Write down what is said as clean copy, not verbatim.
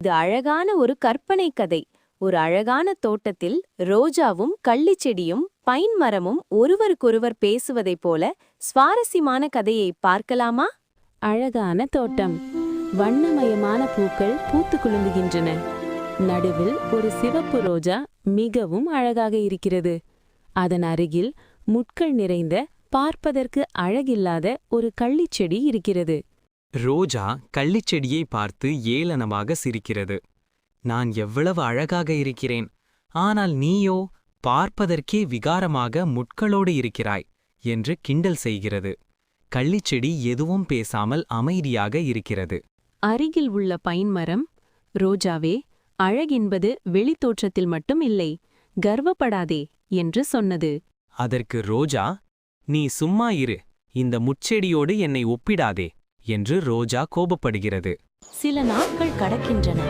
இது அழகான ஒரு கற்பனை கதை. ஒரு அழகான தோட்டத்தில் ரோஜாவும் கள்ளிச்செடியும் பைன் மரமும் ஒருவருக்கொருவர் பேசுவதைப் போல சுவாரஸ்யமான கதையை பார்க்கலாமா? அழகான தோட்டம். வண்ணமயமான பூக்கள் பூத்து குலுங்குகின்றன. நடுவில் ஒரு சிவப்பு ரோஜா மிகவும் அழகாக இருக்கிறது. அதன் அருகில் முட்கள் நிறைந்த, பார்ப்பதற்கு அழகில்லாத ஒரு கள்ளிச்செடி இருக்கிறது. ரோஜா கள்ளிச்செடியை பார்த்து ஏளனமாக சிரிக்கிறது. நான் எவ்வளவு அழகாக இருக்கிறேன், ஆனால் நீயோ பார்ப்பதற்கே விகாரமாக முட்களோடு இருக்கிறாய் என்று கிண்டல் செய்கிறது. கள்ளிச்செடி எதுவும் பேசாமல் அமைதியாக இருக்கிறது. அருகில் உள்ள பைன் மரம், ரோஜாவே, அழகென்பது வெளித்தோற்றத்தில் மட்டும் இல்லை, கர்வப்படாதே என்று சொன்னது. அதற்கு ரோஜா, நீ சும்மா இரு, இந்த முட்செடியோடு என்னை ஒப்பிடாதே என்று ரோஜா கோபப்படுகிறது. சில நாட்கள் கடக்கின்றன.